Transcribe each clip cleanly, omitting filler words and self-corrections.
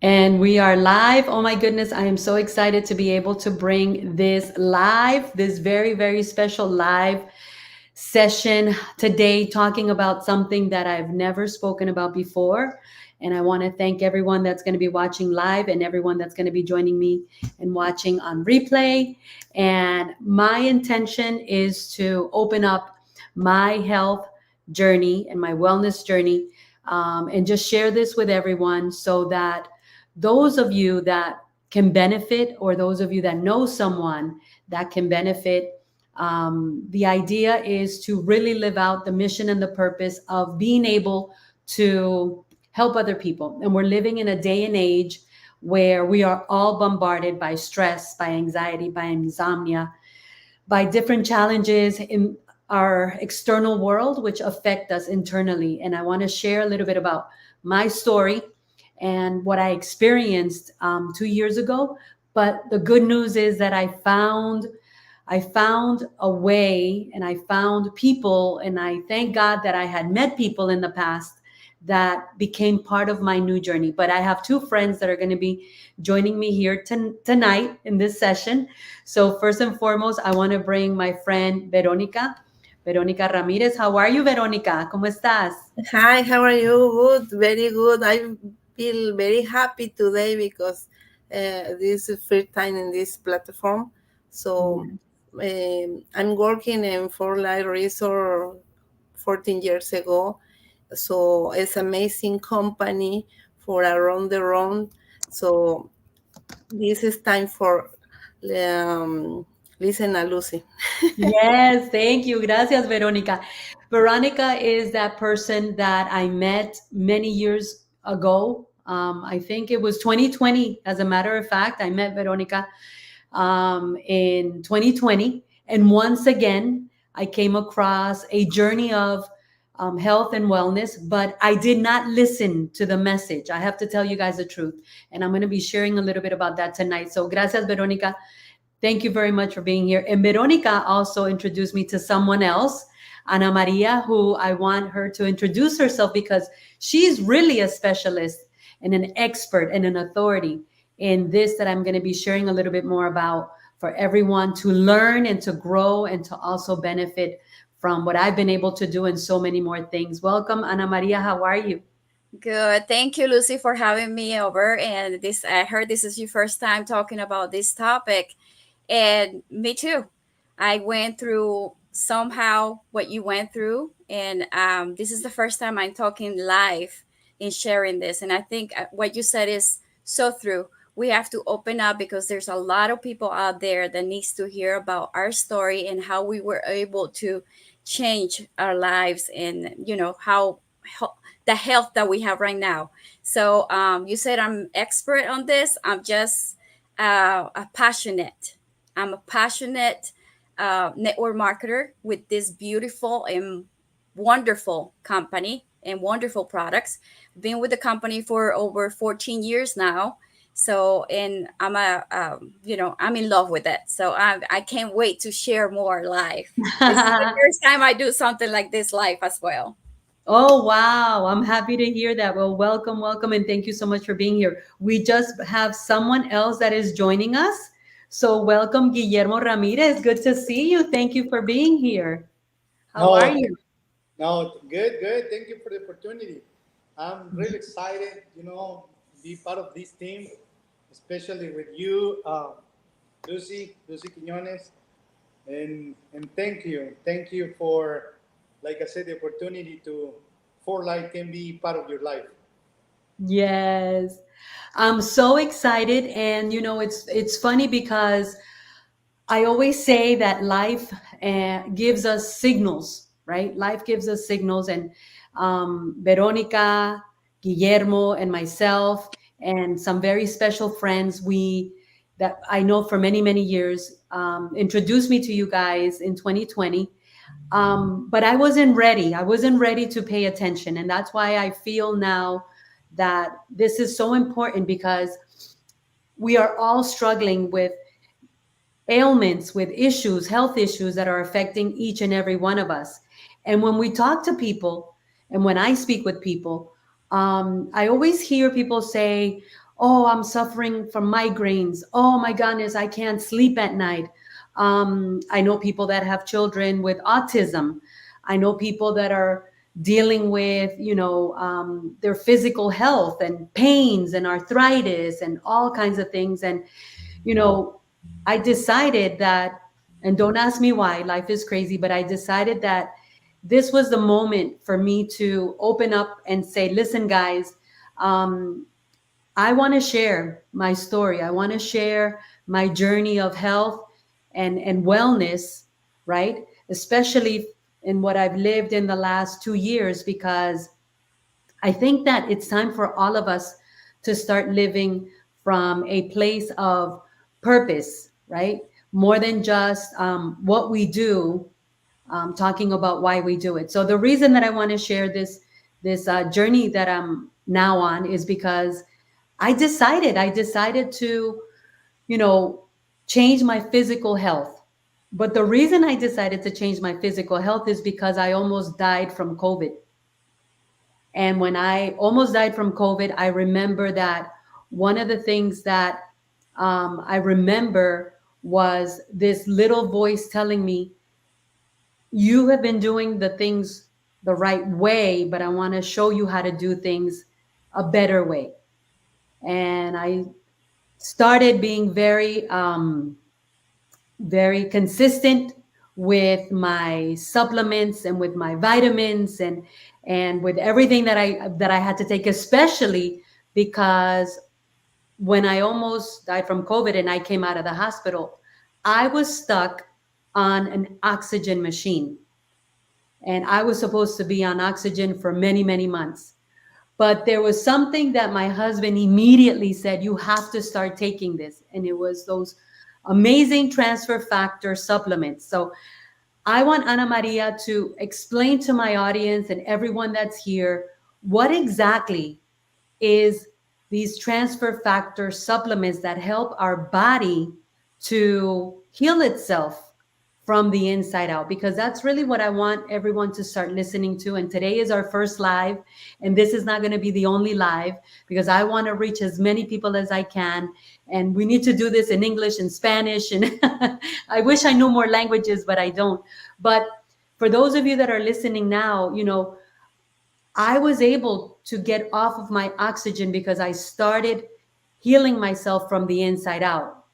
And we are live. Oh my goodness, I am so excited to be able to bring this live, this very, very special live session today, talking about something that I've never spoken about before. And I want to thank everyone that's going to be watching live and everyone that's going to be joining me and watching on replay. And my intention is to open up my health journey and my wellness journey, and just share this with everyone so that those of you that can benefit, or those of you that know someone that can benefit, the idea is to really live out the mission and the purpose of being able to help other people. And we're living in a day and age where we are all bombarded by stress, by anxiety, by insomnia, by different challenges in our external world, which affect us internally. And I want to share a little bit about my story and what I experienced 2 years ago. But the good news is that I found a way, and I found people, and I thank God that I had met people in the past that became part of my new journey. But I have two friends that are going to be joining me here tonight in this session. So first and foremost, I want to bring my friend Veronica. Veronica Ramirez. How are you, Veronica? ¿Cómo estás? Hi, how are you? Good, very good. I feel very happy today because this is first time in this platform. So I'm working in Fort Light Resort 14 years ago. So it's amazing company for around the world. So this is time for listen to Lucy. Yes, thank you. Gracias, Veronica. Veronica is that person that I met many years ago. I think it was 2020. As a matter of fact, I met Veronica in 2020. And once again, I came across a journey of health and wellness, but I did not listen to the message. I have to tell you guys the truth. And I'm going to be sharing a little bit about that tonight. So, gracias, Veronica. Thank you very much for being here. And Veronica also introduced me to someone else, Ana Maria, who I want her to introduce herself because she's really a specialist and an expert and an authority in this that I'm going to be sharing a little bit more about, for everyone to learn and to grow and to also benefit from what I've been able to do and so many more things. Welcome, Ana Maria. How are you? Good. Thank you, Lucy, for having me over. And I heard this is your first time talking about this topic. And me too. I went through somehow what you went through. And this is the first time I'm talking live and sharing this. And I think what you said is so true. We have to open up because there's a lot of people out there that needs to hear about our story and how we were able to change our lives, and how the health that we have right now. So you said I'm expert on this. I'm just a passionate. I'm a passionate network marketer with this beautiful and wonderful company and wonderful products. Been with the company for over 14 years now. So, and I'm in love with it. So I can't wait to share more live. This is the first time I do something like this live as well. Oh, wow. I'm happy to hear that. Well, welcome, welcome, and thank you so much for being here. We just have someone else that is joining us. So, welcome, Guillermo Ramirez. Good to see you. Thank you for being here. How are No, you? no, good, good. Thank you for the opportunity. I'm really excited, be part of this team, especially with you, Lucy Quiñones, and thank you for, like I said, the opportunity to for life can be part of your life. Yes. I'm so excited. And, it's funny because I always say that life gives us signals, right? Life gives us signals. And Veronica, Guillermo, and myself, and some very special friends that I know for many, many years, introduced me to you guys in 2020. But I wasn't ready. I wasn't ready to pay attention. And that's why I feel now that this is so important, because we are all struggling with ailments, with issues, health issues that are affecting each and every one of us. And when we talk to people, and when I speak with people, I always hear people say, Oh, I'm suffering from migraines. Oh my goodness, I can't sleep at night. I know people that have children with autism. I know people that are dealing with, their physical health and pains and arthritis and all kinds of things. And, you know, I decided that, and don't ask me why, life is crazy, but I decided that this was the moment for me to open up and say, listen, guys, um, I want to share my story. I want to share my journey of health and wellness, right? Especially in what I've lived in the last 2 years, because I think that it's time for all of us to start living from a place of purpose, right? More than just what we do, talking about why we do it. So the reason that I want to share this journey that I'm now on is because I decided to, you know, change my physical health. But the reason I decided to change my physical health is because I almost died from COVID. And when I almost died from COVID, I remember that one of the things that I remember was this little voice telling me, you have been doing the things the right way, but I want to show you how to do things a better way. And I started being very consistent with my supplements and with my vitamins and with everything that I had to take, especially because when I almost died from COVID and I came out of the hospital, I was stuck on an oxygen machine, and I was supposed to be on oxygen for many, many months. But there was something that my husband immediately said, you have to start taking this. And it was those amazing transfer factor supplements. So I want Ana Maria to explain to my audience and everyone that's here what exactly is these transfer factor supplements that help our body to heal itself from the inside out, because that's really what I want everyone to start listening to. And today is our first live, and this is not going to be the only live, because I want to reach as many people as I can, and we need to do this in English and Spanish, and I wish I knew more languages, but I don't. But for those of you that are listening now, I was able to get off of my oxygen because I started healing myself from the inside out.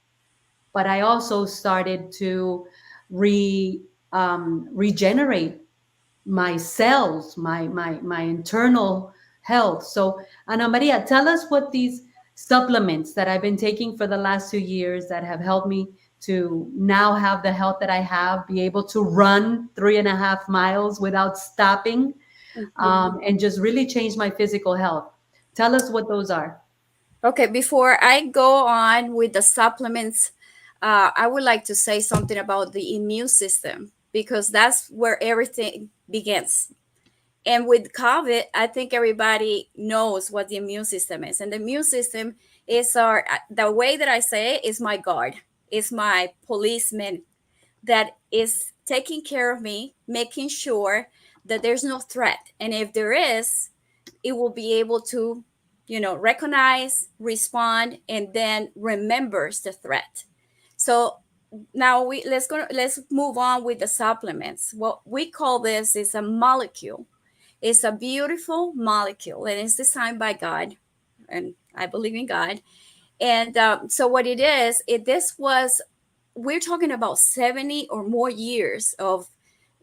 But I also started to regenerate my cells, my internal health. So, Ana Maria, tell us what these supplements that I've been taking for the last 2 years that have helped me to now have the health that I have, be able to run 3.5 miles without stopping, and just really change my physical health. Tell us what those are. Okay, before I go on with the supplements, I would like to say something about the immune system because that's where everything begins. And with COVID, I think everybody knows what the immune system is. And the immune system is the way that I say it is my guard, is my policeman that is taking care of me, making sure that there's no threat. And if there is, it will be able to, recognize, respond, and then remembers the threat. So now let's move on with the supplements. What we call this is a molecule. It's a beautiful molecule, and it's designed by God, and I believe in God. And so what it is, this was we're talking about 70 or more years of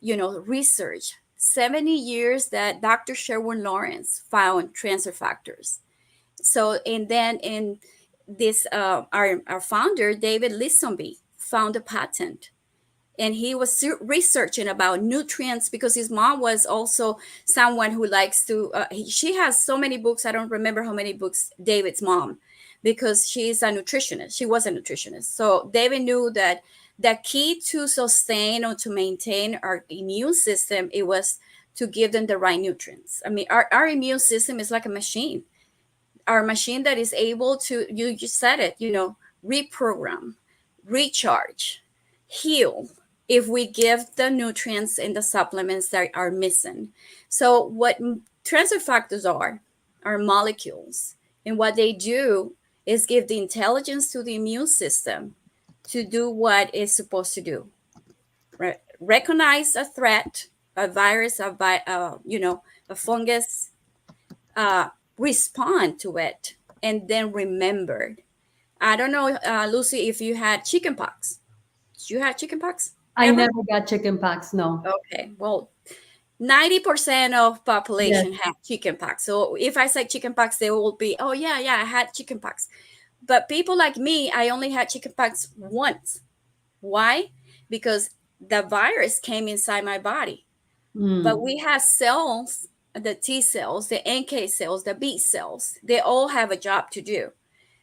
research, 70 years that Dr. Sherwin Lawrence found transfer factors. So and then in this our founder David Lisenby found a patent, and he was researching about nutrients because his mom was also someone who likes to she has so many books. I don't remember how many books, David's mom, because she's a nutritionist. She was a nutritionist. So David knew that the key to sustain or to maintain our immune system, it was to give them the right nutrients. I mean, our immune system is like a machine, our machine that is able to, you just said it, reprogram, recharge, heal if we give the nutrients and the supplements that are missing. So what transfer factors are molecules, and what they do is give the intelligence to the immune system to do what it's supposed to do. Recognize a threat, a virus, a fungus, uh, respond to it, and then remember. I don't know, Lucy, if you had chickenpox. Did you have chickenpox I ever? never got chicken pox. No. Okay, well, 90% of Yes. population have chickenpox. So if I say chickenpox, they will be, oh yeah, yeah, I had chickenpox. But people like me, I only had chickenpox once. Why? Because the virus came inside my body. But Mm. we have cells, the T cells, the NK cells, the B cells. They all have a job to do.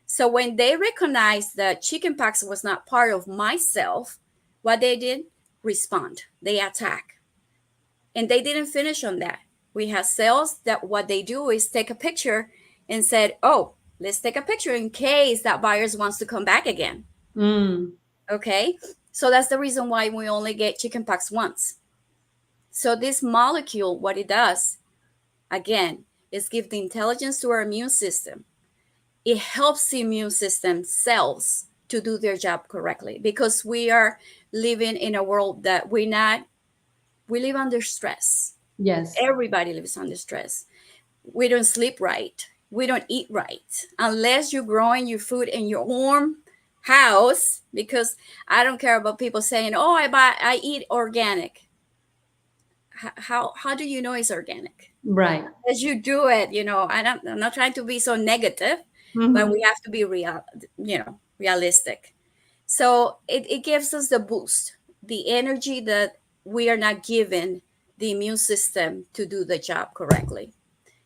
So when they recognized that chickenpox was not part of myself, what they did, respond. They attack. And they didn't finish on that. We have cells that what they do is take a picture and said, oh, let's take a picture in case that virus wants to come back again. Mm. Okay. So that's the reason why we only get chickenpox once. So this molecule, what it does, again, is give the intelligence to our immune system. It helps the immune system cells to do their job correctly because we are living in a world that we live under stress. Yes. Everybody lives under stress. We don't sleep right. We don't eat right unless you're growing your food in your own house. Because I don't care about people saying, "Oh, I eat organic." How do you know it's organic? Right. As you do it, I'm not trying to be so negative, but Mhm. we have to be realistic. So it gives us the boost, the energy that we are not given the immune system to do the job correctly.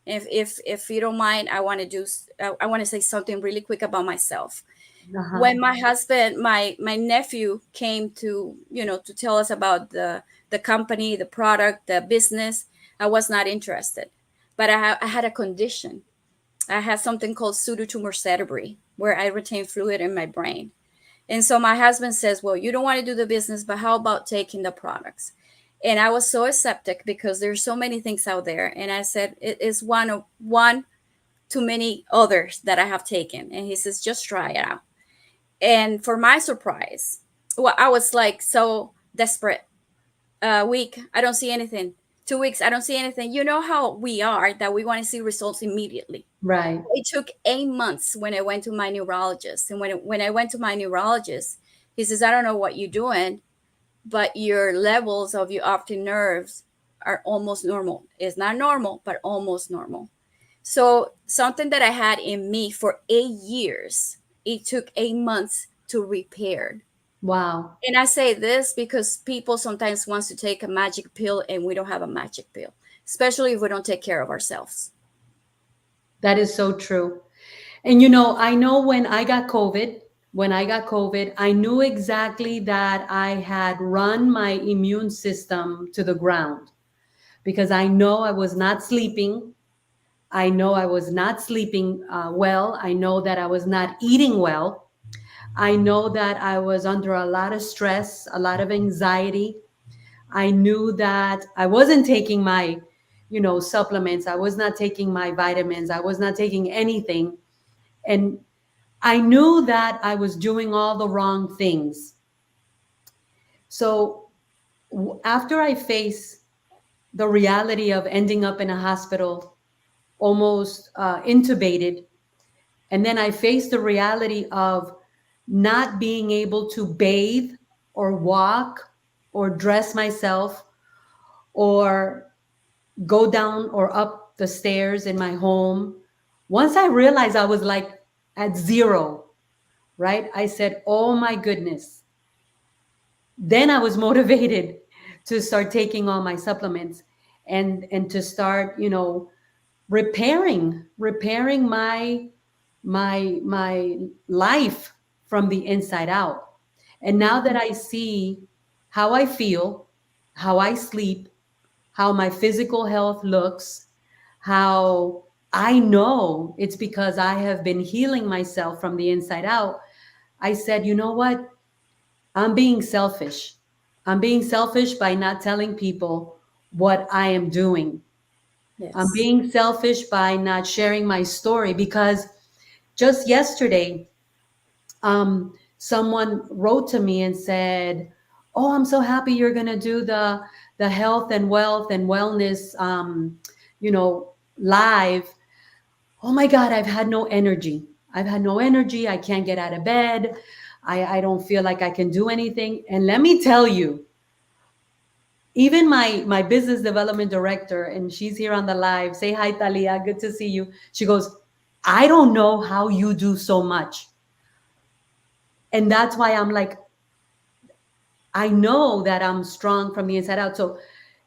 If you don't mind, I want to say something really quick about myself. Uh-huh. When my husband, my nephew came to to tell us about the company, the product, the business, I was not interested. But I had a condition. I had something called pseudotumor cerebri, where I retain fluid in my brain. And so my husband says, well, you don't want to do the business, but how about taking the products? And I was so skeptic because there's so many things out there. And I said, it is one too many others that I have taken. And he says, just try it out. And for my surprise, well, I was like so desperate. A week, I don't see anything. 2 weeks, I don't see anything. You know how we are, that we want to see results immediately. Right. It took 8 months when I went to my neurologist. And when I went to my neurologist, he says, I don't know what you're doing, but your levels of your optic nerves are almost normal. It's not normal, but almost normal. So something that I had in me for 8 years, it took 8 months to repair. Wow. And I say this because people sometimes wants to take a magic pill, and we don't have a magic pill, especially if we don't take care of ourselves. That is so true. And I know when I got COVID, I knew exactly that I had run my immune system to the ground because I know I was not sleeping. I know I was not sleeping well. I know that I was not eating well. I know that I was under a lot of stress, a lot of anxiety. I knew that I wasn't taking my, supplements. I was not taking my vitamins. I was not taking anything. And I knew that I was doing all the wrong things. So after I faced the reality of ending up in a hospital, almost intubated, and then I faced the reality of not being able to bathe or walk or dress myself or go down or up the stairs in my home. Once I realized I was like at zero, right? I said, oh my goodness. Then I was motivated to start taking all my supplements and to start, repairing my life from the inside out. And now that I see how I feel, how I sleep, how my physical health looks, how I know it's because I have been healing myself from the inside out, I said, you know what? I'm being selfish. I'm being selfish by not telling people what I am doing. I'm Yes. being selfish by not sharing my story because just yesterday, someone wrote to me and said, "Oh, I'm so happy you're gonna do the health and wealth and wellness, live. Oh my God, I've had no energy. I've had no energy. I can't get out of bed. I don't feel like I can do anything." And let me tell you, even my business development director, and she's here on the live. Say hi, Talia. Good to see you. She goes, "I don't know how you do so much." And that's why I'm like, I know that I'm strong from the inside out. So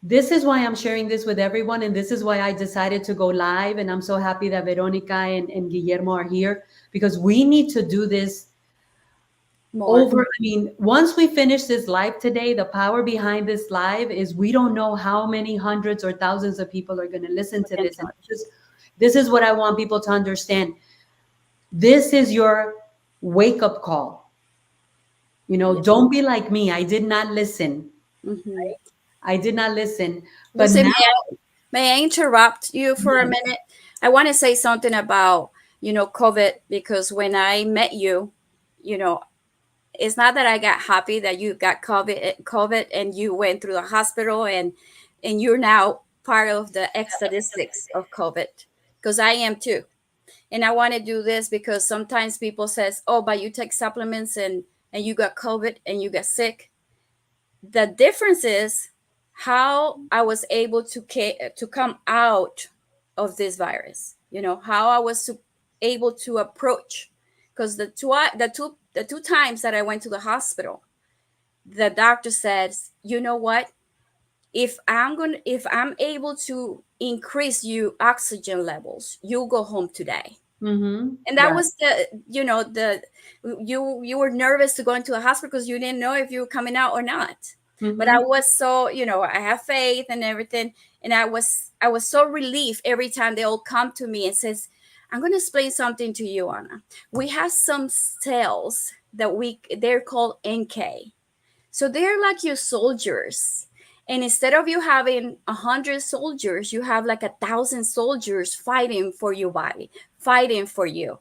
this is why I'm sharing this with everyone. And this is why I decided to go live. And I'm so happy that Veronica and Guillermo are here, because we need to do this More. over. I mean, once we finish this live today, the power behind this live is we don't know how many hundreds or thousands of people are going to listen We to can this. And touch. this is what I want people to understand. This is your wake up call. Yeah. Don't be like me. I did not listen. Hmm. I did not listen. But Lucy, now, may I interrupt you for a yes. minute? I want to say something about, COVID, because when I met you, you know, it's not that I got happy that you got COVID and you went through the hospital, and you're now part of the statistics of COVID, because I am too. And I want to do this because sometimes people says, "Oh, but you take supplements and you got COVID and you got sick." The difference is how I was able to come out of this virus. How I was able to approach, because the two times that I went to the hospital, the doctor says, "You know what? If I'm able to increase you oxygen levels, you'll go home today." Mm-hmm. And that Right. was the you were nervous to go into a hospital because you didn't know if you were coming out or not. But I Mm-hmm. was so, I have faith and everything, and I was so relieved every time they all come to me and says, "I'm going to explain something to you, Anna. We have some cells that they're called NK. So they're like your soldiers. And instead of you having 100 soldiers, you have like 1,000 soldiers fighting for your body, fighting for you."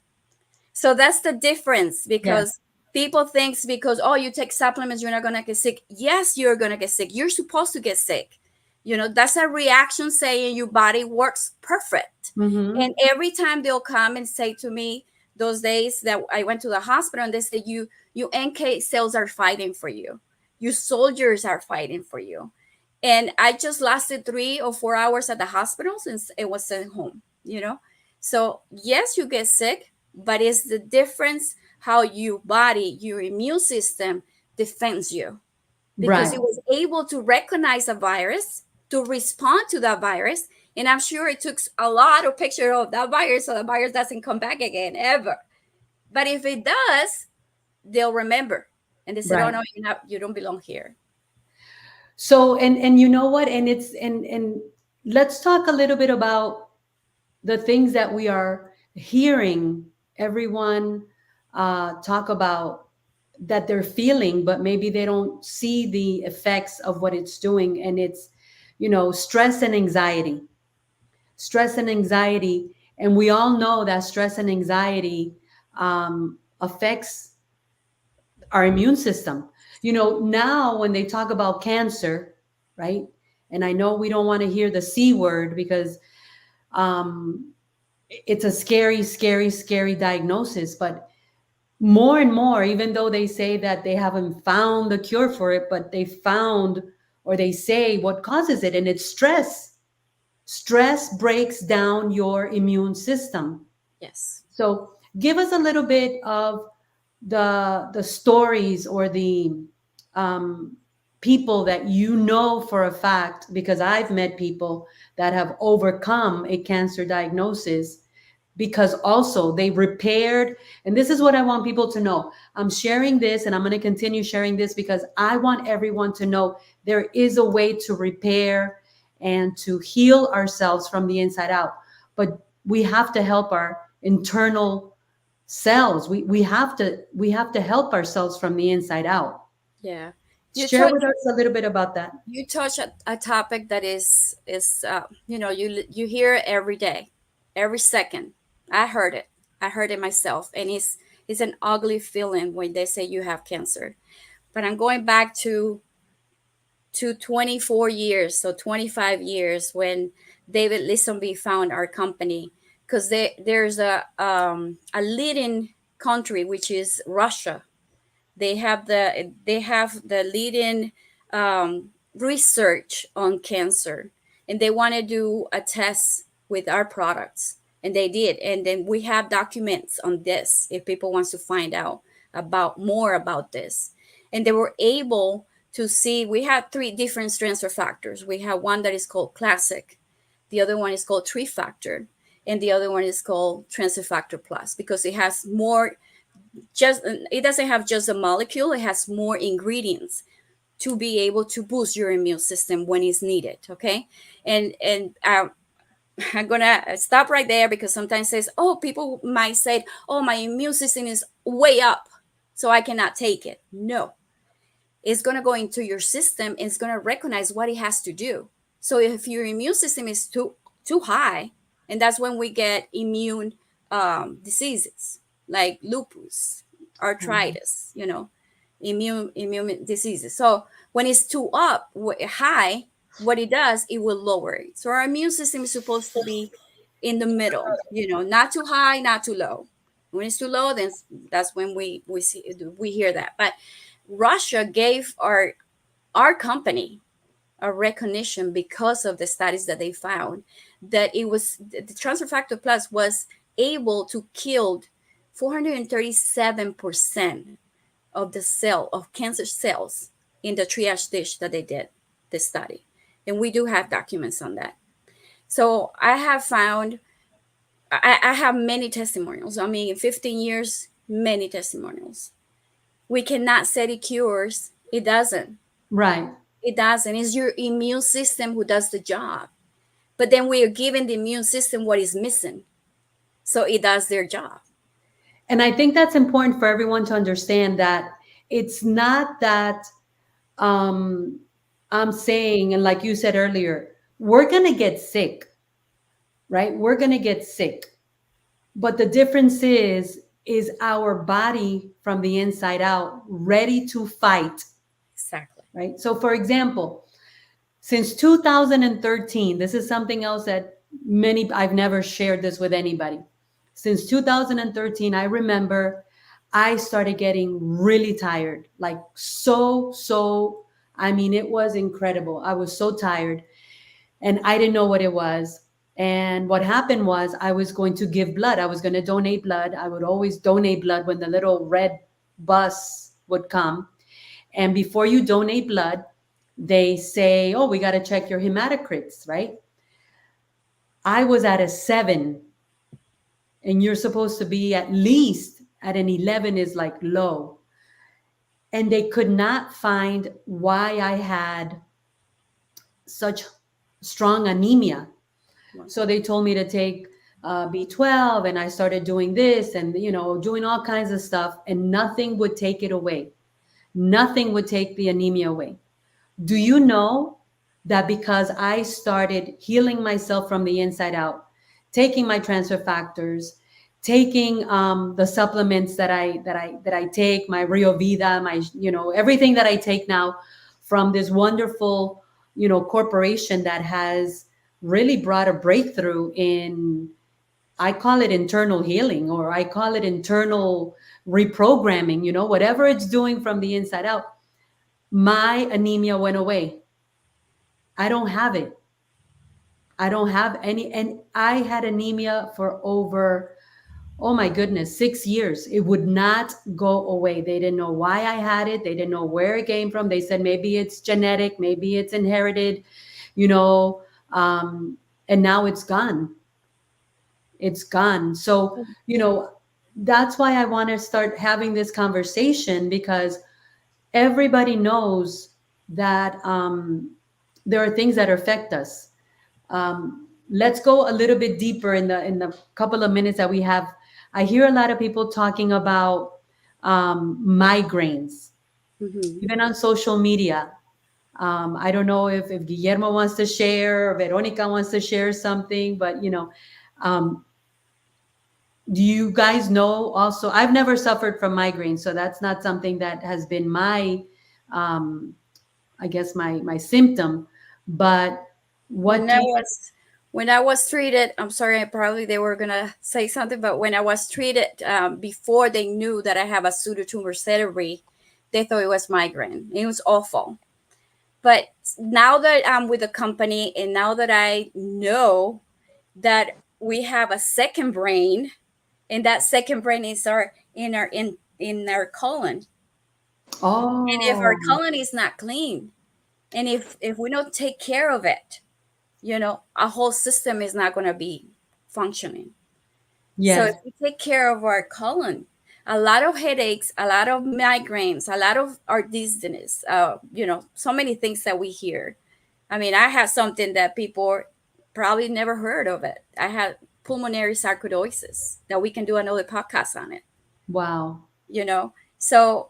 So that's the difference, Yes. because people thinks because, oh, you take supplements, you're not gonna get sick. Yes, you're gonna get sick. You're supposed to get sick. That's a reaction saying your body works perfect. Mm-hmm. And every time they'll come and say to me, those days that I went to the hospital, and they say, you NK cells are fighting for you. Your soldiers are fighting for you. And I just lasted 3 or 4 hours at the hospital since it was sent home. So yes, you get sick, but it's the difference how your body, your immune system defends you, because Right. it was able to recognize a virus, to respond to that virus. And I'm sure it took a lot of picture of that virus so the virus doesn't come back again ever. But if it does, they'll remember. And they said, "Oh Right. no, you don't belong here." So, and you know what? And let's talk a little bit about the things that we are hearing everyone talk about, that they're feeling, but maybe they don't see the effects of what it's doing. And it's, stress and anxiety. Stress and anxiety. And we all know that stress and anxiety affects our immune system. Now when they talk about cancer, right? And I know we don't want to hear the C word, because um, it's a scary, scary, scary diagnosis. But more and more, even though they say that they haven't found the cure for it, but they found, or they say what causes it, and it's stress. Stress breaks down your immune system. Yes. So give us a little bit of the stories, or the um, people that you know for a fact, because I've met people that have overcome a cancer diagnosis, because also they repaired. And this is what I want people to know. I'm sharing this, and I'm going to continue sharing this, because I want everyone to know there is a way to repair and to heal ourselves from the inside out. But we have to help our internal selves. We have to help ourselves from the inside out. Yeah. You Share touch with us a little bit about that. you touch a topic that is you hear it every day, every second. I heard it. I heard it myself, and it's an ugly feeling when they say you have cancer. But I'm going back to 24 years, so 25 years when David Lisenby found our company, because there's a leading country which is Russia. They have the leading um, research on cancer, and they want to do a test with our products, and they did. And then we have documents on this if people wants to find out about more about this. And they were able to see we had three different transfer factors. We have one that is called classic, the other one is called tree factor, and the other one is called transfer factor plus, because it has more, just it doesn't have just a molecule, it has more ingredients to be able to boost your immune system when it's needed. Okay. And I'm gonna stop right there, because sometimes says, oh, people might say, oh, my immune system is way up, so I cannot take it. No, it's going to go into your system and it's going to recognize what it has to do. So if your immune system is too high, and that's when we get immune diseases like lupus, Mhm. arthritis, immune diseases. So when it's too high, what it does, it will lower it. So our immune system is supposed to be in the middle, not too high, not too low. When it's too low, then that's when we hear that. But Russia gave our company a recognition because of the studies that they found, that it was the transfer factor plus was able to kill 437% of the cell of cancer cells in the triage dish that they did the study. And we do have documents on that. So I have found, I have many testimonials. I mean, in 15 years, many testimonials. We cannot say it cures. It doesn't. Right. It doesn't. It's your immune system who does the job. But then we are giving the immune system what is missing. So it does their job. And I think that's important for everyone to understand that it's not that um, I'm saying, and like you said earlier, we're going to get sick, right? We're going to get sick. But the difference is our body from the inside out ready to fight, Exactly. right? So, for example, since 2013, this is something else that I've never shared this with anybody. Since 2013, I remember I started getting really tired, like I mean, it was incredible. I was so tired and I didn't know what it was. And what happened was I was going to give blood. I was going to donate blood. I would always donate blood when the little red bus would come. And before you donate blood, they say, oh, we got to check your hematocrits, right? I was at a 7, and you're supposed to be at least at an 11 is like low. And they could not find why I had such strong anemia. Well, So they told me to take B12, and I started doing this and, doing all kinds of stuff, and nothing would take it away. Nothing would take the anemia away. Do you know that because I started healing myself from the inside out, taking my transfer factors, taking the supplements that I take, my Rio Vida, my everything that I take now from this wonderful corporation that has really brought a breakthrough in, I call it internal healing, or I call it internal reprogramming, whatever it's doing from the inside out. My anemia went away. I don't have it. I don't have any. And I had anemia for over, oh my goodness, 6 years. It would not go away. They didn't know why I had it. They didn't know where it came from. They said maybe it's genetic, maybe it's inherited, you know, um, and now it's gone. It's gone. So, that's why I want to start having this conversation, because everybody knows that there are things that affect us. Let's go a little bit deeper in the couple of minutes that we have. I hear a lot of people talking about migraines, mm-hmm. even on social media. I don't know if Guillermo wants to share, or Veronica wants to share something, but um, Do you guys know also? I've never suffered from migraines, so that's not something that has been my, um, I guess my symptom. But what When do I you? was when I was treated, I'm sorry, probably they were gonna say something, but when I was treated, before they knew that I have a pseudotumor cerebri, they thought it was migraine. It was awful. But now that I'm with the company and now that I know that we have a second brain, and that second brain is our in our colon. And if our Oh, colon is not clean, and if we don't take care of it, our whole system is not going to be functioning. So if yes, we take care of our colon, a lot of headaches, a lot of migraines, a lot of our dizziness, so many things that we hear. I mean, I have something that people probably never heard of it. I had pulmonary sarcoidosis that we can do another podcast on it, wow, you know? So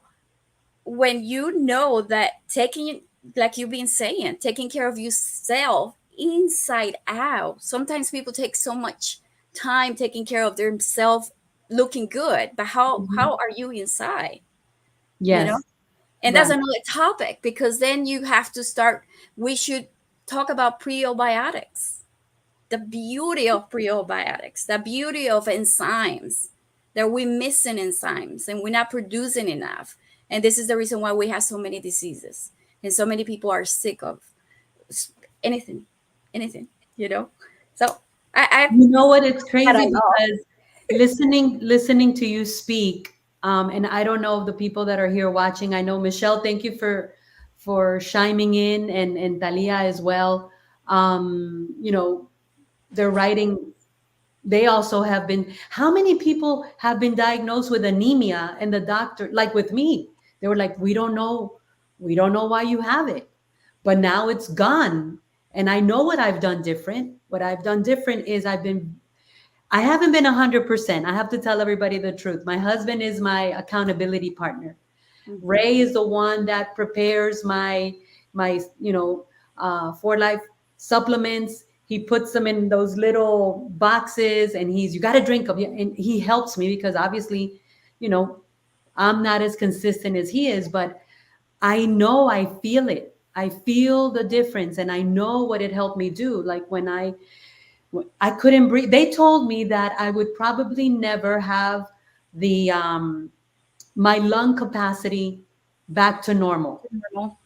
when you know that taking, like you've been saying, taking care of yourself inside out, sometimes people take so much time taking care of themselves looking good, but how Mhm. are you inside, you know? Yes, And that's right, another topic, because then you have to start, we should talk about prebiotics, the beauty of prebiotics, the beauty of enzymes, that we're missing enzymes and we're not producing enough. And this is the reason why we have so many diseases and so many people are sick of anything, anything, you know? So I've you know what? It's had crazy enough. because listening to you speak, and I don't know the people that are here watching. I know Michelle. Thank you for chiming in, and Talia as well. You know, they're writing. They also have been. How many people have been diagnosed with anemia, and the doctor, like with me, they were like, we don't know why you have it, but now it's gone. And I know what I've done different. What I've done different is I haven't been 100%. I have to tell everybody the truth. My husband is my accountability partner. Mhm. Ray is the one that prepares my for life supplements. He puts them in those little boxes, and you got to drink them. Yeah, and he helps me because obviously, you know, I'm not as consistent as he is, but I know I feel it. I feel the difference, and I know what it helped me do. Like I couldn't breathe. They told me that I would probably never have the my lung capacity back to normal. Normal.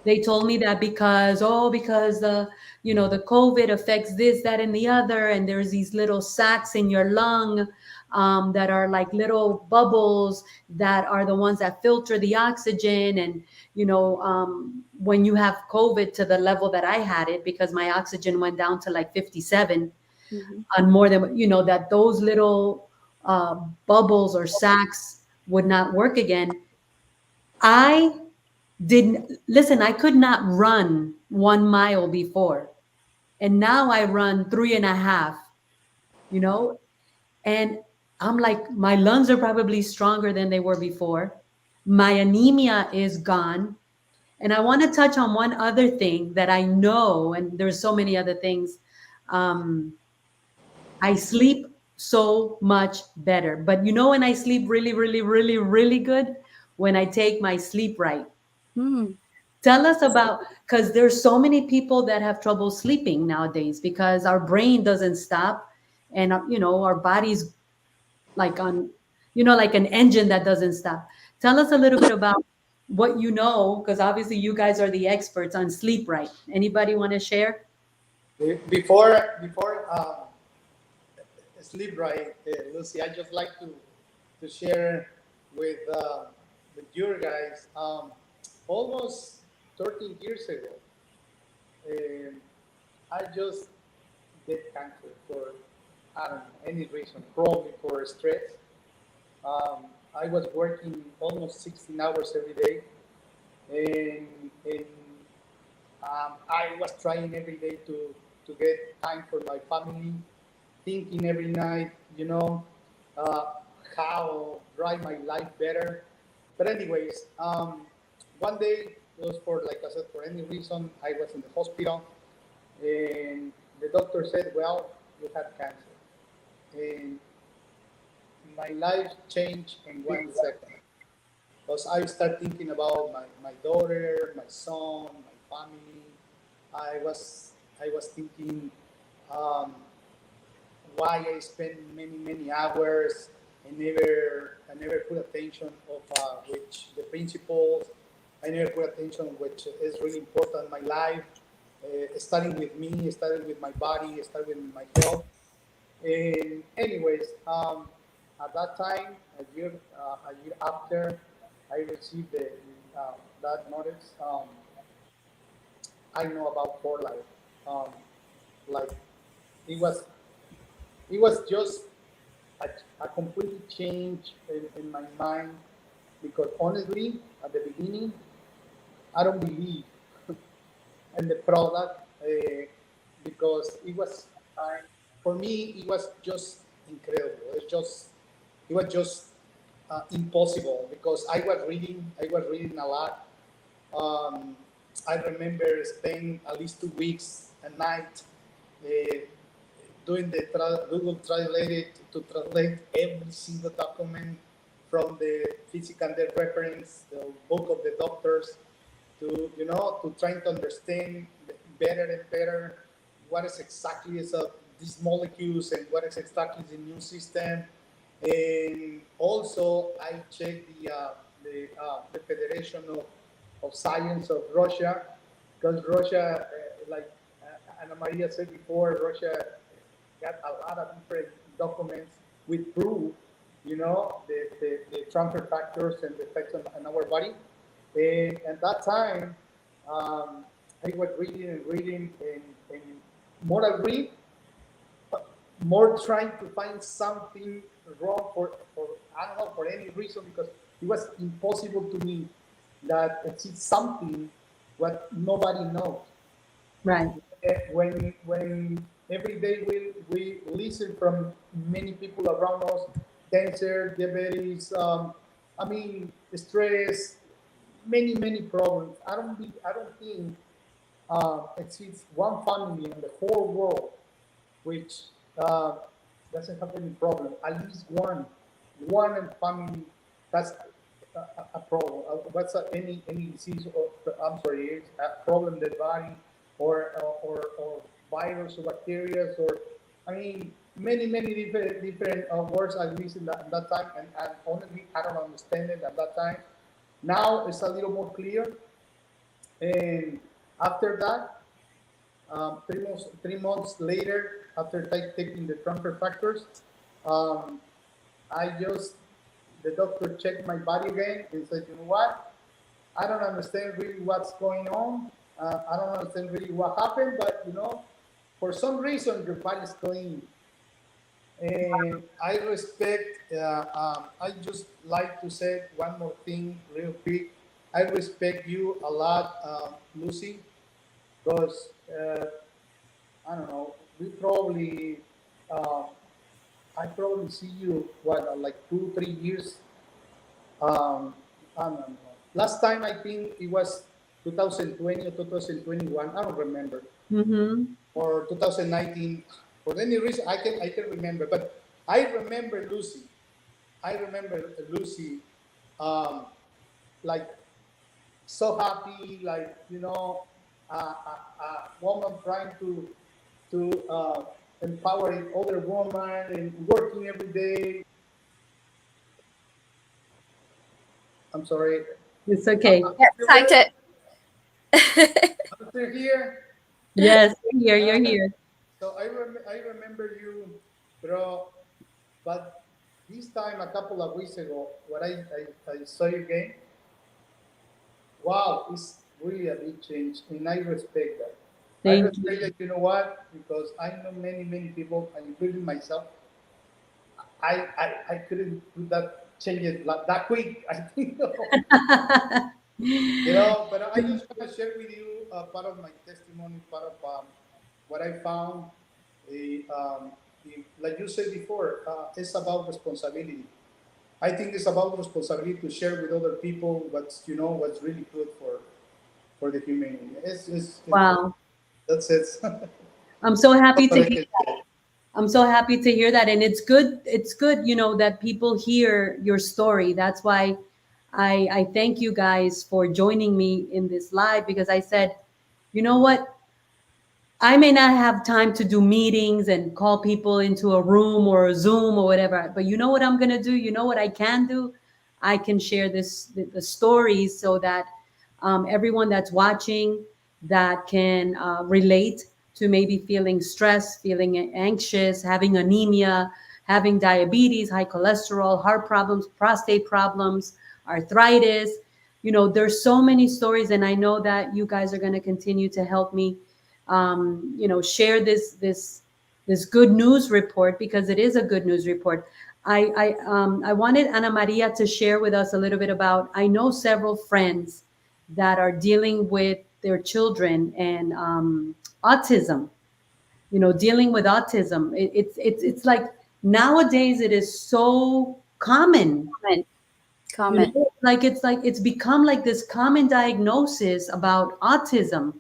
They told me that because the the COVID affects this, that, and the other, and there's these little sacs in your lung that are like little bubbles that are the ones that filter the oxygen. And when you have COVID to the level that I had it, because my oxygen went down to like 57 Mhm. on more than that those little uh, bubbles or sacs would not work again. I didn't listen. I could not run 1 mile before, and now I run three and a half. You know, and I'm like, my lungs are probably stronger than they were before. My anemia is gone. And I want to touch on one other thing that I know, and there's so many other things. Um, I sleep so much better. But when I sleep really, really, really, really good? When I take my sleep right. Hmm. Tell us about, because there's so many people that have trouble sleeping nowadays because our brain doesn't stop, and our body's like on, like an engine that doesn't stop. Tell us a little bit about what because obviously you guys are the experts on sleep right. Anybody want to share? Before sleep right, Lucy, I just like to share with your guys. Almost 13 years ago, um, I just get cancer for I don't know any reason, probably for stress. I was working almost 16 hours every day, and I was trying every day to get time for my family, thinking every night, uh, how drive my life better. But anyways, one day it was for like I said for any reason I was in the hospital, and the doctor said, "Well, you have cancer." And my life changed in 1 second. Because I start thinking about my daughter, my son, my family. I was thinking um, why I spend many hours. I never put attention of which the principles. I never put attention which is really important in my life. Starting with me, starting with my body, starting with my health. And anyways, at that time, a year after I received that notice, I know about for life. Um, like it was, it was just a complete change in my mind because honestly, at the beginning, I don't believe in the product because for me it was just incredible. It was just impossible because I was reading a lot. Um, I remember spending at least 2 weeks a night uh, doing the Google Translate to translate every single document from the physical reference, the book of the doctors, to trying to understand better and better what is exactly is these molecules and what is exactly the immune system. And also, I checked the Federation of Science of Russia, because Russia, like Ana Maria said before, Russia got a lot of different documents with proof, the transfer factors and the effects on our body. And at that time, I was reading and reading, and more I read, more trying to find something wrong for I don't know, for any reason, because it was impossible to me that it's something what nobody knows. Right. When every day we listen from many people around us, cancer, diabetes, I mean stress, many problems. I don't think exists one family in the whole world which uh, doesn't have any problem. At least one in family has a problem. What's any disease or I'm sorry, a problem in the body or virus or bacteria or I mean many different words I used in that time, and honestly I don't understand it at that time. Now it's a little more clear, and after that 3 months later, after taking the transfer factors, um, I just the doctor checked my body again and said, you know what? I don't understand really what's going on. I don't understand really what happened, but for some reason your body's clean. And I respect. I just like to say one more thing, real quick. I respect you a lot, Lucy, because I don't know. We probably, uh, I probably see you like 2 3 years. Um, I don't know. Last time I think it was 2020 or 2021. I don't remember, Mm-hmm. or 2019. For any reason, I can remember. But I remember Lucy. I remember Lucy, um, like so happy, like a woman trying to empowering other women and working every day. I'm sorry. It's okay. I'm Yeah, still there. excited. I'm still here. Yes, you're here. You're Uh, here. so I remember you, bro. But this time, a couple of weeks ago, when I saw you again, wow, it's really a big change, and I respect that. I Thank respect that. You know what? Because I know many people, and including myself, I couldn't do that changes that quick. I think. But I just want to share with you part of my testimony, part of what I found. Like you said before, it's about responsibility. I think it's about responsibility to share with other people what's really good for the humanity. Wow. That's it. I'm so That's happy what to I hear. can say. I'm so happy to hear that. And it's good. It's good, that people hear your story. That's why I thank you guys for joining me in this live, because I said, you know what? I may not have time to do meetings and call people into a room or a Zoom or whatever, but you know what I'm going to do? You know what I can do? I can share the stories, so that everyone that's watching, that can relate to maybe feeling stressed, feeling anxious, having anemia, having diabetes, high cholesterol, heart problems, prostate problems, arthritis. There's so many stories, and I know that you guys are going to continue to help me, share this good news report, because it is a good news report. I wanted Ana Maria to share with us a little bit about. I know several friends that are dealing with their children and autism. Dealing with autism. It's like nowadays it is so common. Comment. You Comment. know, like it's become like this common diagnosis about autism,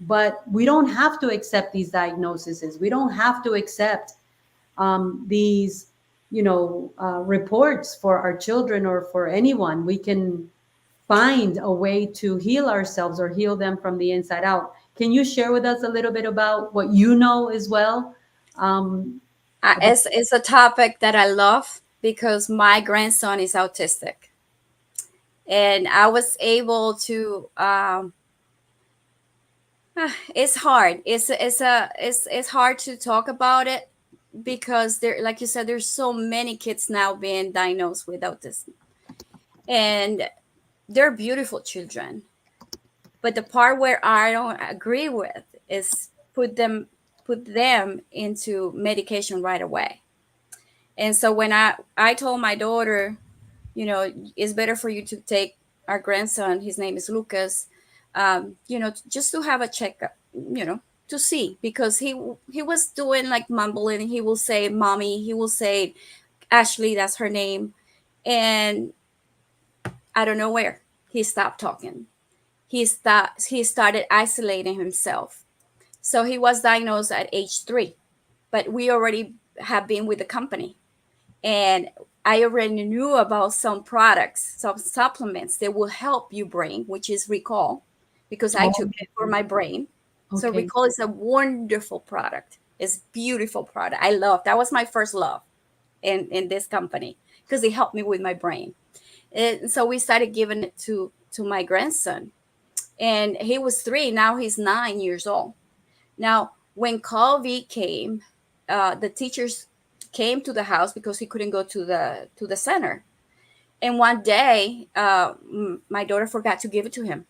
but we don't have to accept these diagnoses. We don't have to accept these, reports for our children or for anyone. We can find a way to heal ourselves or heal them from the inside out. Can you share with us a little bit about what you know as well? Um, about It's a topic that I love because my grandson is autistic, and I was able to. It's hard. It's hard to talk about it because there, like you said, there's so many kids now being diagnosed with autism, and they're beautiful children. But the part where I don't agree with is put them into medication right away. And so when I told my daughter, it's better for you to take our grandson. His name is Lucas. Just to have a checkup. To see, because he was doing like mumbling. He will say mommy. He will say Ashley. That's her name. And I don't know where he stopped talking. He started isolating himself. So he was diagnosed at age 3, but we already have been with the company, and I already knew about some products, some supplements that will help you brain, which is Recall, because I took it for my brain. So okay. Recall is a wonderful product. It's beautiful product. I love, that was my first love in this company because it helped me with my brain. And so we started giving it to my grandson, and he was 3. Now he's 9 years old. Now, when COVID came, the teachers came to the house because he couldn't go to the center. And one day, my daughter forgot to give it to him,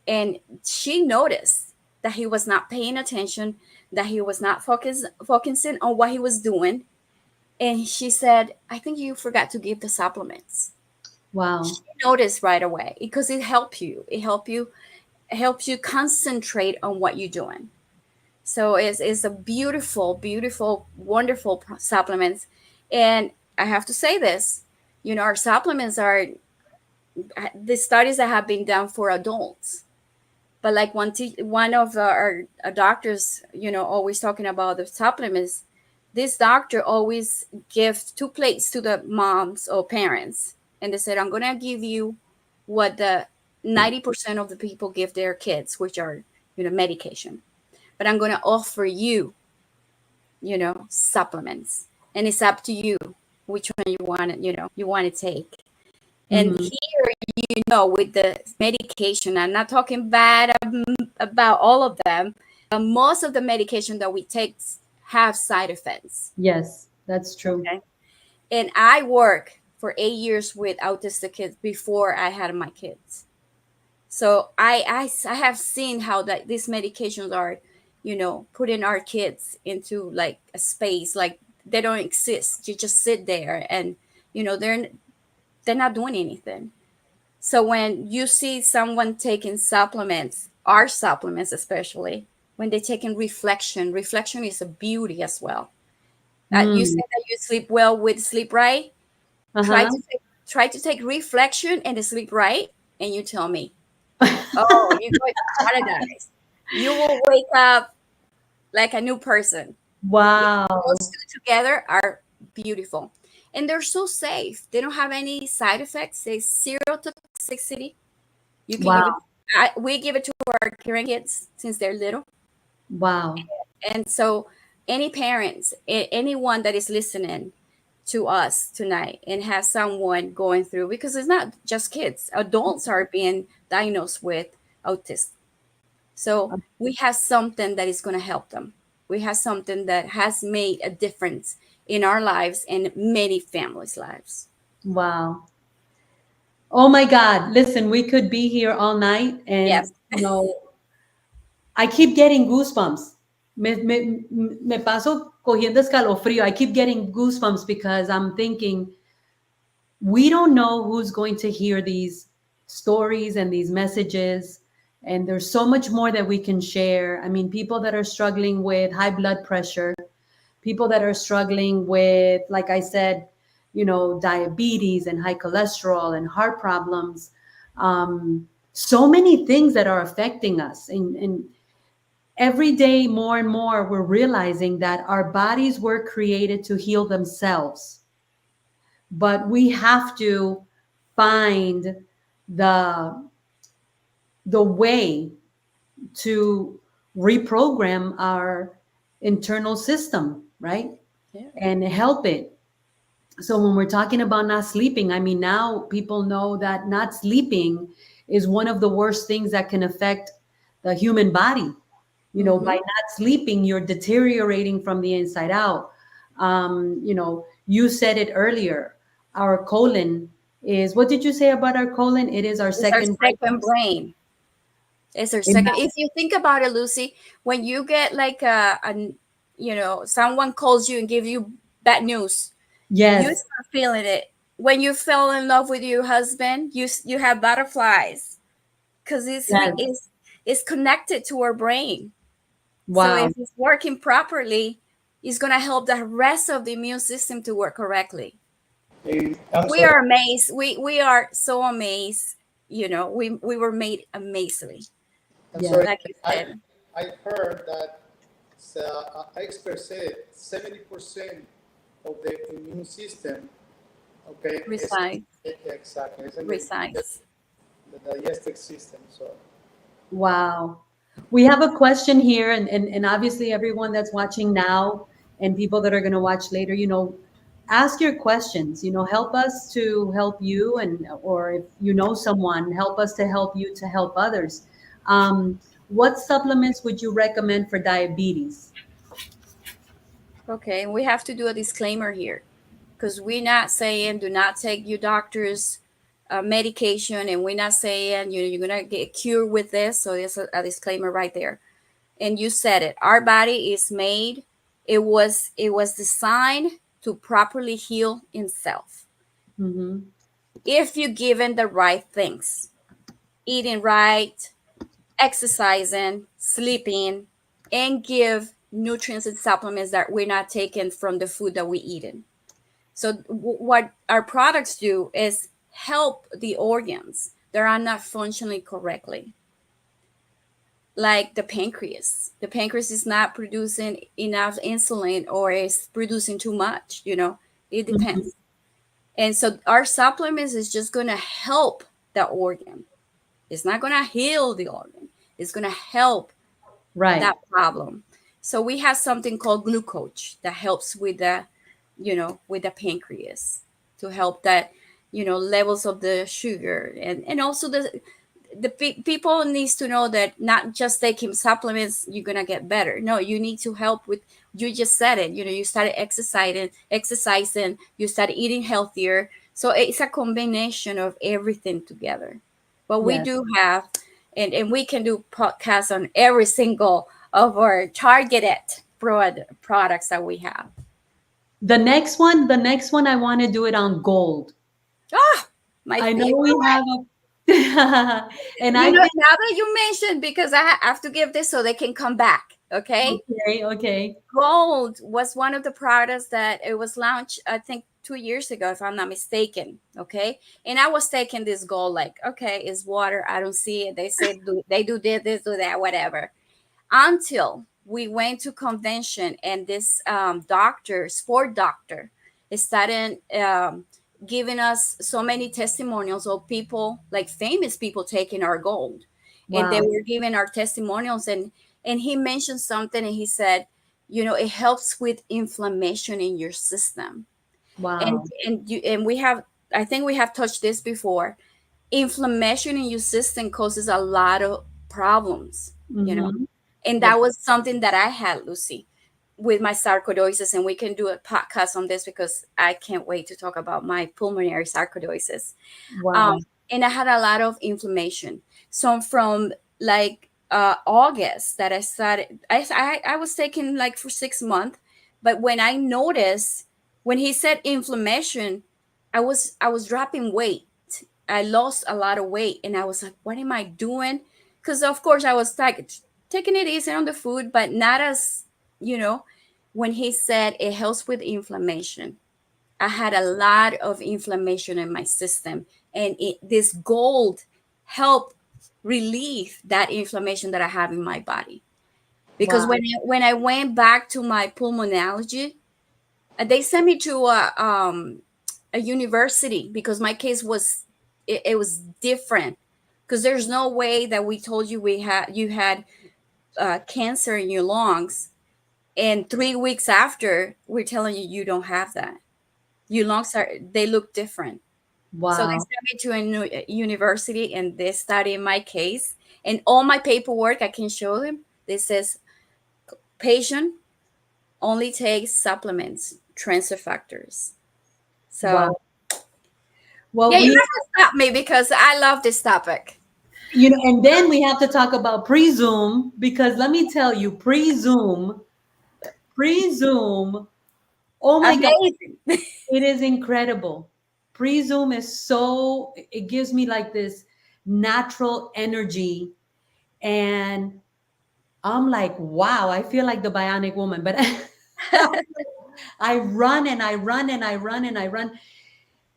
and she noticed that he was not paying attention, that he was not focusing on what he was doing. And she said, "I think you forgot to give the supplements." She Wow. noticed right away because it helped you. It helps you concentrate on what you're doing. So it's a beautiful, beautiful, wonderful supplements. And I have to say this, our supplements are the studies that have been done for adults. But like one of our doctors, always talking about the supplements, this doctor always gives 2 plates to the moms or parents. And they said, I'm going to give you what the 90% of the people give their kids, which are, medication. But I'm going to offer you, supplements. And it's up to you which one you want to take. And Hmm. here, with the medication, I'm not talking bad about all of them, but most of the medication that we take have side effects. Yes, that's true. Okay. And I work for 8 years with autistic kids before I had my kids. So I have seen how that these medications are, putting our kids into like a space like they don't exist. You just sit there and they're not doing anything. So when you see someone taking supplements, our supplements especially, when they're taking reflection is a beauty as well. You Mm. said that you sleep well with sleep right. Try Uh-huh. to take reflection and the sleep right, and you tell me, oh, you're going to paradise. You will wake up like a new person. Wow. Those two together are beautiful. And they're so safe. They don't have any side effects. They zero toxicity. You can give it. Wow. We give it to our grandkids since they're little. Wow. And so, any parents, anyone that is listening to us tonight and has someone going through, because it's not just kids, adults are being diagnosed with autism. So we have something that is going to help them. We have something that has made a difference in our lives and many families' lives. Wow. Oh my God. Listen, we could be here all night and, Yes. I keep getting goosebumps. Me paso cogiendo escalofrío. I keep getting goosebumps because I'm thinking, we don't know who's going to hear these stories and these messages. And there's so much more that we can share. I mean, people that are struggling with high blood pressure, people that are struggling with, like I said, diabetes and high cholesterol and heart problems. So many things that are affecting us. And every day, more and more, we're realizing that our bodies were created to heal themselves, but we have to find the the way to reprogram our internal system, right? Yeah. And help it. So when we're talking about not sleeping, I mean, now people know that not sleeping is one of the worst things that can affect the human body. By Mm-hmm. not sleeping, you're deteriorating from the inside out. You said it earlier. Our colon is, what did you say about our colon? It is our It's our second brain. second brain. It's our In second. If you think about it, Lucy, when you get like someone calls you and give you bad news, you yes, start feeling it. When you fell in love with your husband, you have butterflies because yes. it's connected to our brain. So Wow. if it's working properly, it's gonna help the rest of the immune system to work correctly. And I'm We sorry. are amazed. We are so amazed. We were made amazingly, I'm Yes. sorry. like you I said. I heard that experts said 70% of the immune system, okay, is Reside, exactly it's in resides. the digestive system. So Wow. We have a question here, and obviously everyone that's watching now and people that are going to watch later, ask your questions, help us to help you, and or if you know someone, help us to help you to help others. What supplements would you recommend for diabetes? Okay, and we have to do a disclaimer here because we're not saying do not take your doctor's medication, and we're not saying you're gonna get cured with this. So there's a disclaimer right there. And you said it. Our body is made. It was designed to properly heal itself Mm-hmm. if you're given the right things, eating right, exercising, sleeping, and give nutrients and supplements that we're not taking from the food that we're eating. So what our products do is help the organs that are not functioning correctly, like the pancreas. The pancreas is not producing enough insulin or is producing too much. It Mm-hmm. depends. And so our supplements is just going to help the organ. It's not going to heal the organ. It's going to help Right. that problem. So we have something called glucose that helps with the pancreas to help that, levels of the sugar, and also the people needs to know that not just taking supplements you're gonna get better. No, you need to help with. You just said it. You started exercising. You started eating healthier. So it's a combination of everything together. But we Yes. do have, and we can do podcasts on every single of our targeted products that we have. The next one, I want to do it on gold. Ah, my I know favorite. we have a, and I think, Now that you mentioned, because I have to give this so they can come back. Okay. okay, okay. Gold was one of the products that it was launched, I think, 2 years ago, if I'm not mistaken. Okay. And I was taking this gold like, okay, it's water. I don't see it. They said they do this, do that, whatever. Until we went to convention, and this doctor, sport doctor, started giving us so many testimonials of people, like famous people, taking our gold, and they Wow. were giving our testimonials, and he mentioned something, and he said, it helps with inflammation in your system, and Wow. we have, I think we have touched this before. Inflammation in your system causes a lot of problems, Mm-hmm. and Yep. that was something that I had, Lucy, with my sarcoidosis, and we can do a podcast on this because I can't wait to talk about my pulmonary sarcoidosis. um, Wow. and I had a lot of inflammation. So from like August that I started, I was taking like for 6 months, but when I noticed, when he said inflammation, I was dropping weight. I lost a lot of weight, and I was like, what am I doing? Because of course I was like taking it easy on the food, but not as, you know, when he said it helps with inflammation, I had a lot of inflammation in my system, and this gold helped relieve that inflammation that I have in my body. Because Wow. when I went back to my pulmonology, they sent me to a university because my case was, it was different. Because there's no way that we told you you had cancer in your lungs, and 3 weeks after we're telling you you don't have that. Your lungs are, they look different. So they Wow. sent me to a new university, and they study my case, and all my paperwork I can show them. This says patient only takes supplements, transfer factors. Wow. So Well, yeah, you we, have to stop me because I love this topic. and then we have to talk about pre-Zoom because let me tell you, pre-Zoom, oh my God, Amazing. it is incredible. Pre-Zoom is so, it gives me like this natural energy. And I'm like, wow, I feel like the bionic woman, but I run and I run and I run and I run.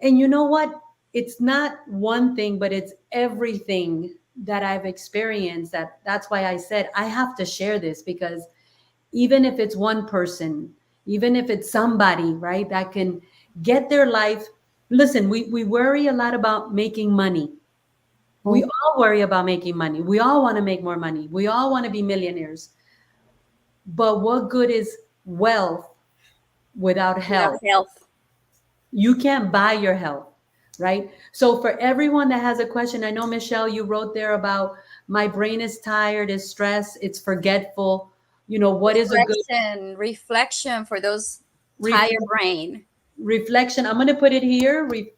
And you know what? It's not one thing, but it's everything that I've experienced. That's why I said I have to share this because even if it's one person, even if it's somebody, right, that can get their life. Listen, we worry a lot about making money. We all worry about making money. We all want to make more money. We all want to be millionaires. But what good is wealth without Without health? health. You can't buy your health, right? So for everyone that has a question, I know Michelle, you wrote there about my brain is tired, is stressed, it's forgetful. What is a good Reflection for those tired reflect, brain. reflection? I'm going to put it here. Reflect.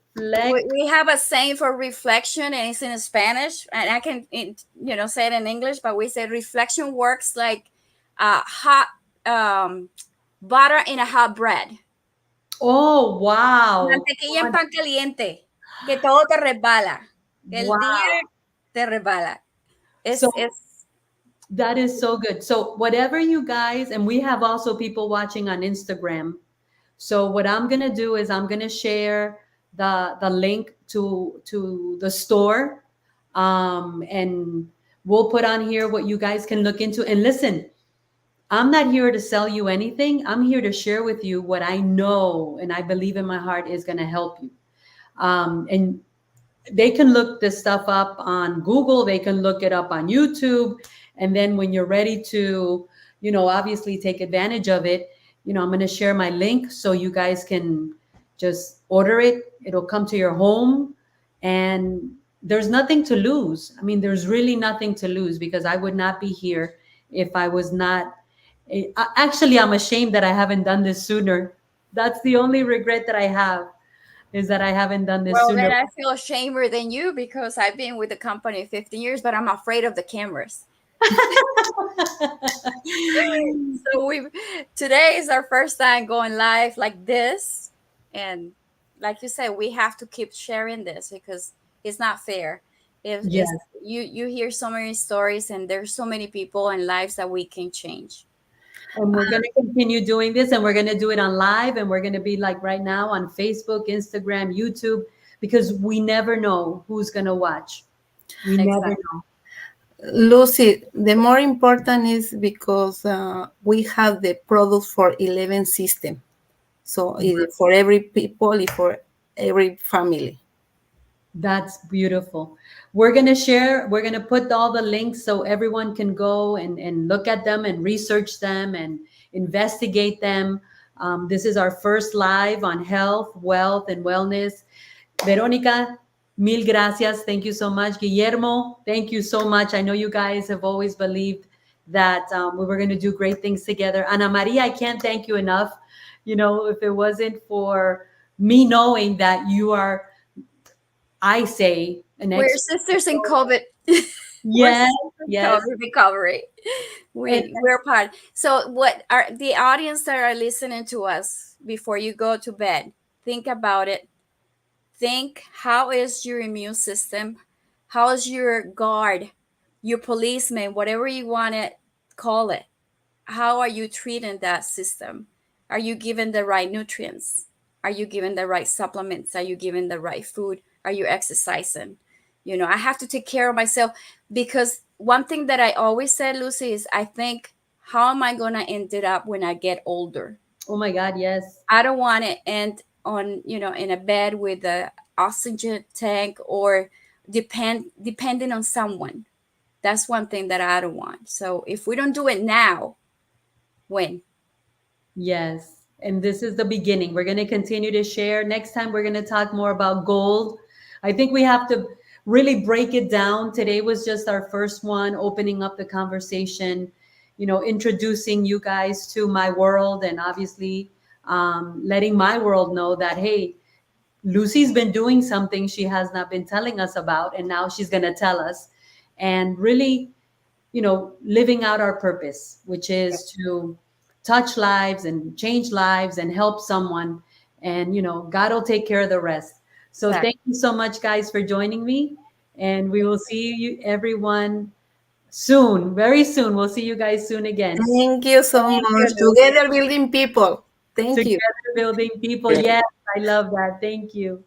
We have a saying for reflection, and it's in Spanish, and I can say it in English, but we say reflection works like hot butter in a hot bread. Oh, wow. Mantequilla en pan caliente, que todo te resbala, que el día Wow. te resbala. So Es that is so good. So whatever you guys, and we have also people watching on Instagram. So what I'm gonna do is I'm gonna share the link to the store, and we'll put on here what you guys can look into. And listen, I'm not here to sell you anything. I'm here to share with you what I know and I believe in my heart is gonna help you. And they can look this stuff up on Google, they can look it up on YouTube. And then when you're ready to, obviously take advantage of it, I'm going to share my link so you guys can just order it. It'll come to your home and there's nothing to lose. I mean, there's really nothing to lose because I would not be here if I was not. Actually, I'm ashamed that I haven't done this sooner. That's the only regret that I have is that I haven't done this Well, sooner. then I feel ashamed than you because I've been with the company 15 years, but I'm afraid of the cameras. So today is our first time going live like this, and like you said, we have to keep sharing this because it's not fair. If Yes. it's, you hear so many stories, and there's so many people and lives that we can change. And we're going to continue doing this and we're going to do it on live and we're going to be like right now on Facebook, Instagram, YouTube, because we never know who's going to watch. We never Exactly. know. Lucy, the more important is because we have the product for 11 system. So for every people, for every family. That's beautiful. We're going to share, we're going to put all the links so everyone can go and look at them and research them and investigate them. This is our first live on health, wealth, and wellness. Veronica, mil gracias. Thank you so much. Guillermo, thank you so much. I know you guys have always believed that we were going to do great things together. Ana Maria, I can't thank you enough. You know, if it wasn't for me knowing that you are, I say, an We're expert. sisters in COVID. We're Yes, sisters in yes. COVID recovery. And We're part. So, what are the audience that are listening to us before you go to bed? Think about it. Think, how is your immune system? How is your guard, your policeman, whatever you want to call it? How are you treating that system? Are you giving the right nutrients? Are you giving the right supplements? Are you giving the right food? Are you exercising? You know, I have to take care of myself, because one thing that I always said, Lucy, is I think, how am I going to end it up when I get older? oh my God, yes. I don't want to end on, in a bed with a oxygen tank, or depending on someone. That's one thing that I don't want. So if we don't do it now, when? Yes. And this is the beginning. We're going to continue to share. Next time, we're going to talk more about gold. I think we have to really break it down. Today was just our first one, opening up the conversation, introducing you guys to my world, and obviously letting my world know that, hey, Lucy's been doing something she has not been telling us about, and now she's going to tell us. And really, living out our purpose, which is to touch lives and change lives and help someone. And, God will take care of the rest. So Exactly. thank you so much, guys, for joining me. And we will see you, everyone, soon, very soon. We'll see you guys soon again. Thank you so Thank you, much. Lucy. Together building people. Thank you. Together building people. Yes, I love that. Thank you.